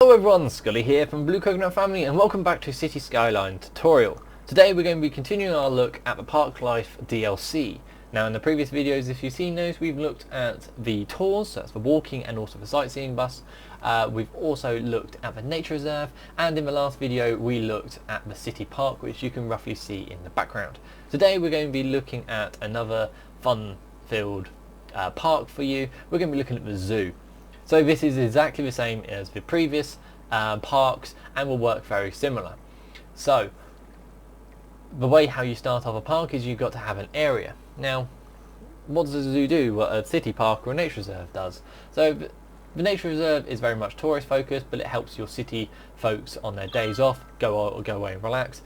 Hello everyone, Scully here from Blue Coconut Family and welcome back to City Skyline tutorial. Today we're going to be continuing our look at the Park Life DLC. Now in the previous videos, if you've seen those, we've looked at the tours, so that's the walking and also the sightseeing bus. We've also looked at the nature reserve, and in the last video we looked at the city park, which you can roughly see in the background. Today we're going to be looking at another fun-filled park for you. We're going to be looking at the zoo. So this is exactly the same as the previous parks and will work very similar. So the way how you start off a park is you've got to have an area. Now what does a zoo do? What a city park or a nature reserve does. So the nature reserve is very much tourist focused, but it helps your city folks on their days off go away and relax.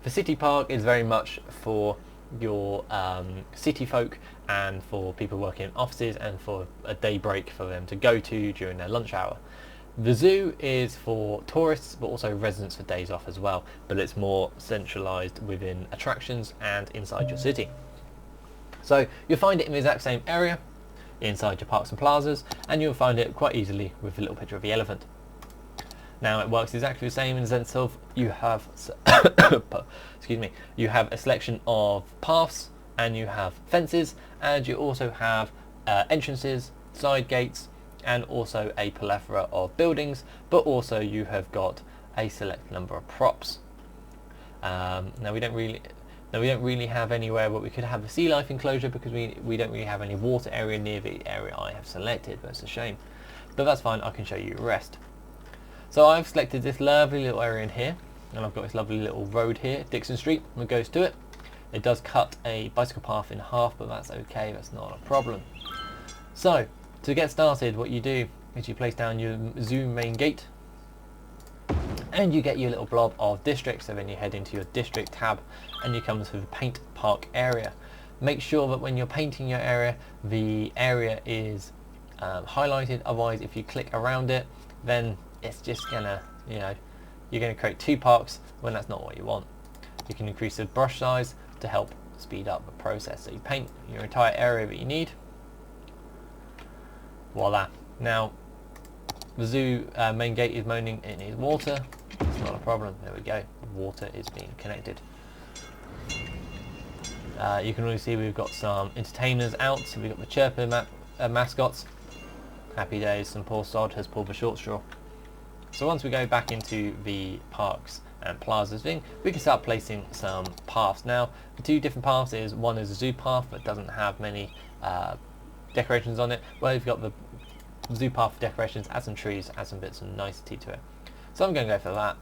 The city park is very much for your city folk and for people working in offices and for a day break for them to go to during their lunch hour. The zoo is for tourists but also residents for days off as well, but it's more centralised within attractions and inside your city. So you'll find it in the exact same area inside your parks and plazas, and you'll find it quite easily with the little picture of the elephant. Now it works exactly the same in the sense of you have excuse me, you have a selection of paths and you have fences, and you also have entrances, side gates, and also a plethora of buildings, but also you have got a select number of props. Now we don't really have anywhere where we could have a sea life enclosure because we don't really have any water area near the area I have selected. That's a shame, but that's fine, I can show you the rest. So I've selected this lovely little area in here, and I've got this lovely little road here, Dixon Street, that goes to it. It does cut a bicycle path in half, but that's okay, that's not a problem. So to get started, what you do is you place down your zoo main gate and you get your little blob of district. So then you head into your district tab and you come to the paint park area. Make sure that when you're painting your area, the area is highlighted, otherwise if you click around it, then it's just gonna, you're gonna create two parks when that's not what you want. You can increase the brush size to help speed up the process. So you paint your entire area that you need. Voila. Now the zoo main gate is moaning it needs water. It's not a problem. There we go. Water is being connected. You can really see we've got some entertainers out. So we've got the chirper mascots. Happy days. Some poor sod has pulled the short straw. So once we go back into the parks and plazas thing, we can start placing some paths. Now the two different paths is, one is a zoo path that doesn't have many decorations on it, where we've got the zoo path decorations, add some trees, add some bits of nicety to it. So I'm going to go for that,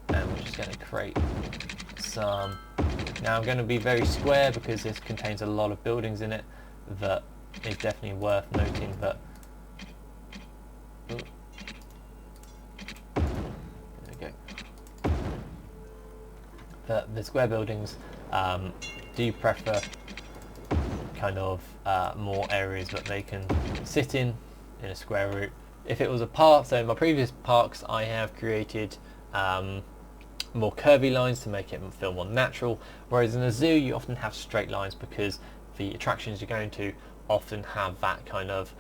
and we're just going to create some. Now I'm going to be very square because this contains a lot of buildings in it that is definitely worth noting that the square buildings do prefer kind of more areas that they can sit in a square route. If it was a park, so in my previous parks I have created more curvy lines to make it feel more natural, whereas in a zoo you often have straight lines because the attractions you're going to often have that kind of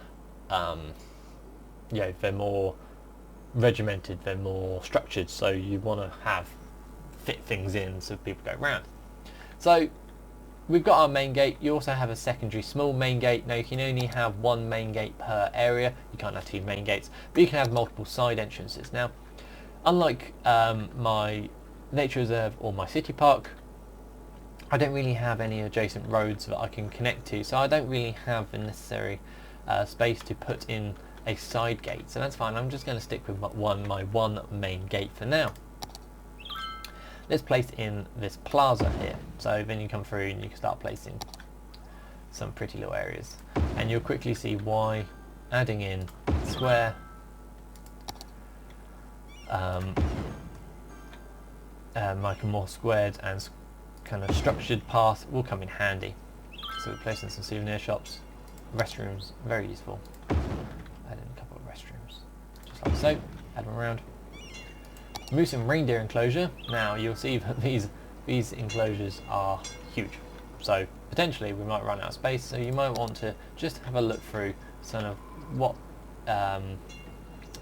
they're more regimented, they're more structured, so you want to fit things in so people go round. So we've got our main gate. You also have a secondary small main gate. Now you can only have one main gate per area, you can't have two main gates, but you can have multiple side entrances. Now unlike my nature reserve or my city park, I don't really have any adjacent roads that I can connect to, so I don't really have the necessary space to put in a side gate, so that's fine. I'm just going to stick with my one main gate for now. Let's place in this plaza here. So then you come through and you can start placing some pretty little areas, and you'll quickly see why adding in square like a more squared and kind of structured path will come in handy. So we're placing some souvenir shops, restrooms, very useful. Add in a couple of restrooms, just like so, add them around. Moose and reindeer enclosure. Now you'll see that these enclosures are huge, so potentially we might run out of space, so you might want to just have a look through sort of what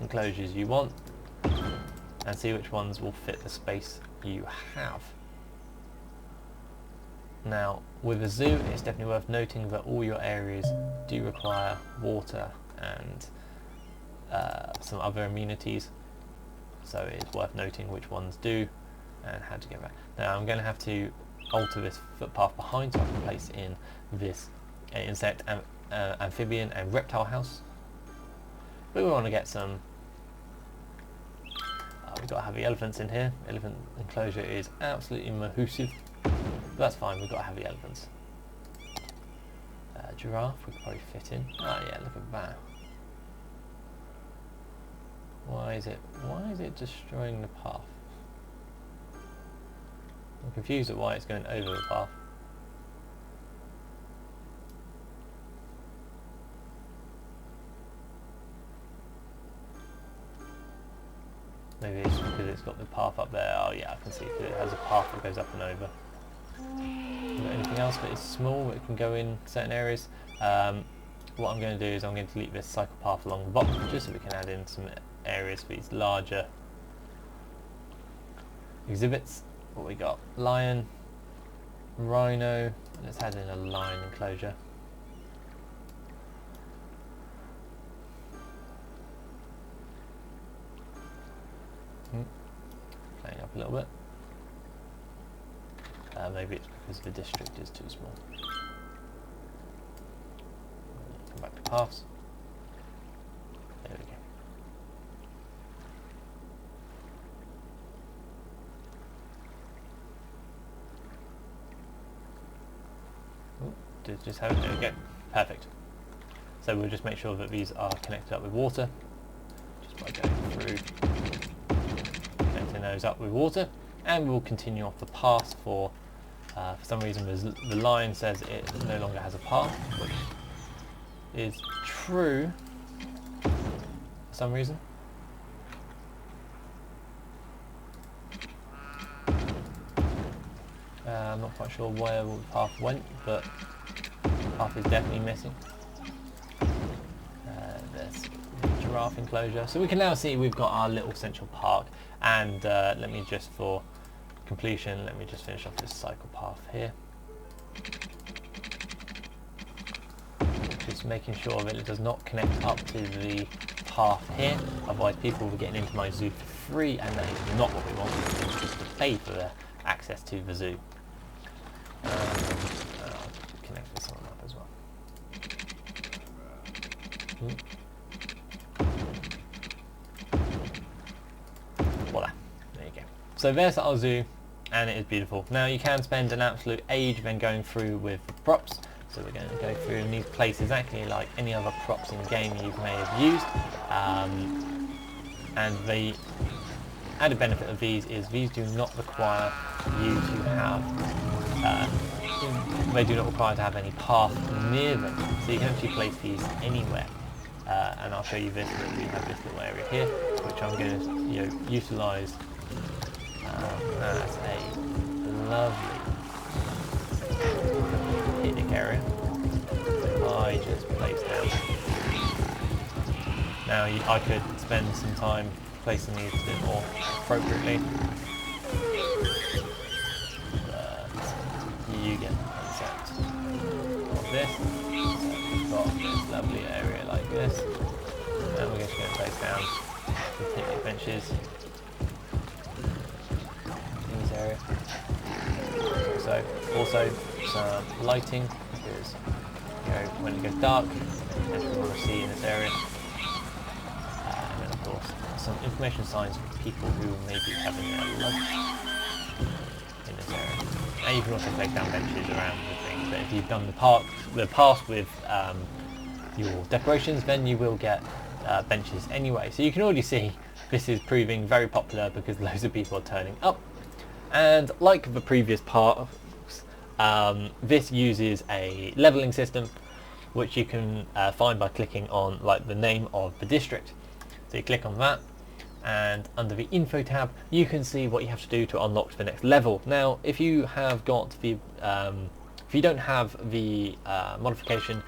enclosures you want and see which ones will fit the space you have. Now with a zoo, it's definitely worth noting that all your areas do require water and some other amenities, so it's worth noting which ones do and how to get back. Now I'm going to have to alter this footpath behind so I can place in this insect, amphibian and reptile house. But we want to get some, we've got to have the elephants in here. Elephant enclosure is absolutely mahoosive, but that's fine, we've got to have the elephants. Giraffe we could probably fit in. Oh yeah, look at that. Why is it destroying the path? I'm confused at why it's going over the path. Maybe it's because it's got the path up there. Oh yeah, I can see because it has a path that goes up and over. Anything else that is small that can go in certain areas? What I'm going to do is I'm going to leave this cycle path along the bottom just so we can add in some areas for these larger exhibits. What we got? Lion, rhino. Let's add in a lion enclosure. Playing up a little bit. Maybe it's because the district is too small. Come back to paths. There we go. Ooh, just have it. There we go. Perfect. So we'll just make sure that these are connected up with water, just by going through, connecting those up with water, and we'll continue off the path for some reason the line says it no longer has a path, which is true for some reason. I'm not quite sure where the path went, but the path is definitely missing. There's the giraffe enclosure. So we can now see we've got our little central park, and let me just, for completion, let me just finish off this cycle path here. Just making sure that it does not connect up to the path here, otherwise people will be getting into my zoo for free, and that is not what we want. We want people to pay for their access to the zoo. I'll connect this one up as well. Voila, there you go. So there's our zoo, and it is beautiful. Now you can spend an absolute age then going through with the props. So we're going to go through and these place exactly like any other props in game you may have used. And the added benefit of these is these do not require you to have, they do not require to have any path near them. So you can actually place these anywhere. And I'll show you this, that we have this little area here, which I'm going to utilise as a lovely picnic area. So I just place down. Now I could spend some time placing these a bit more appropriately, but you get the concept of this. So we've got this lovely area like this, and we're just going to place down some picnic benches in this area. So also some lighting, because when it goes dark, as we want to see in this area. And then of course some information signs for people who may be having their lunch in this area. And you can also place down benches around the things, but if you've done the path with your decorations, then you will get benches anyway. So you can already see this is proving very popular because loads of people are turning up. And like the previous parts, this uses a leveling system, which you can find by clicking on like the name of the district. So you click on that, and under the info tab you can see what you have to do to unlock the next level. Now if you have got the if you don't have the modification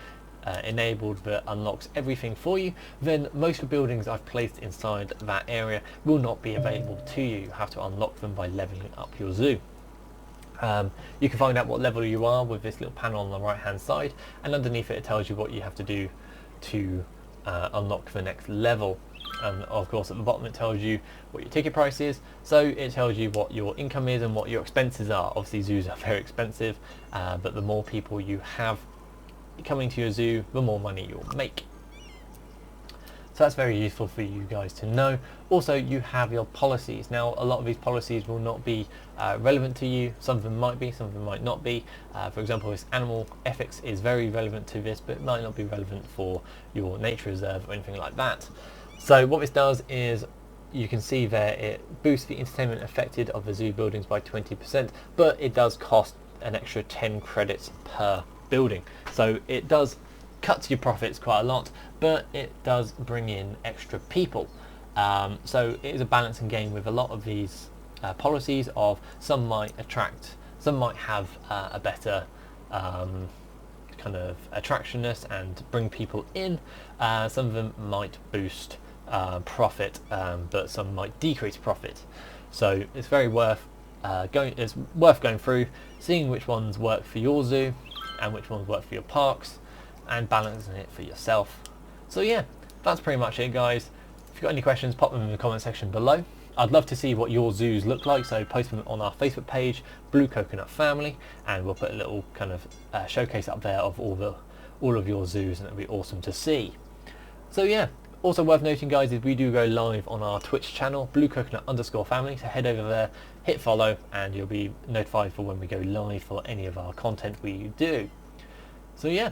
enabled that unlocks everything for you, then most of the buildings I've placed inside that area will not be available to you. You have to unlock them by leveling up your zoo. You can find out what level you are with this little panel on the right hand side, and underneath it tells you what you have to do to unlock the next level. And of course at the bottom it tells you what your ticket price is, so it tells you what your income is and what your expenses are. Obviously zoos are very expensive, but the more people you have coming to your zoo, the more money you'll make. So that's very useful for you guys to know. Also, you have your policies. Now, a lot of these policies will not be relevant to you. Some of them might be, some of them might not be. For example, this animal ethics is very relevant to this, but it might not be relevant for your nature reserve or anything like that. So what this does is, you can see there, it boosts the entertainment affected of the zoo buildings by 20%, but it does cost an extra 10 credits per building. So it does cuts your profits quite a lot, but it does bring in extra people. So it is a balancing game with a lot of these policies of some might have a better kind of attractionness and bring people in. Some of them might boost profit, but some might decrease profit. So it's very worth going through, seeing which ones work for your zoo and which ones work for your parks, and balancing it for yourself. So yeah, that's pretty much it, guys. If you've got any questions, pop them in the comment section below. I'd love to see what your zoos look like, so post them on our Facebook page, Blue Coconut Family, and we'll put a little kind of showcase up there of all of your zoos, and it'll be awesome to see. So yeah, also worth noting, guys, is we do go live on our Twitch channel, BlueCoconut_family, so head over there, hit follow, and you'll be notified for when we go live for any of our content we do. So yeah,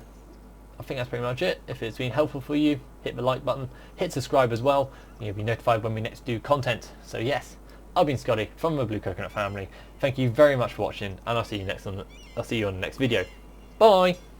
I think that's pretty much it. If it's been helpful for you, hit the like button, hit subscribe as well, and you'll be notified when we next do content. So yes, I've been Scotty from the Blue Coconut Family. Thank you very much for watching, and I'll see you on the next video. Bye!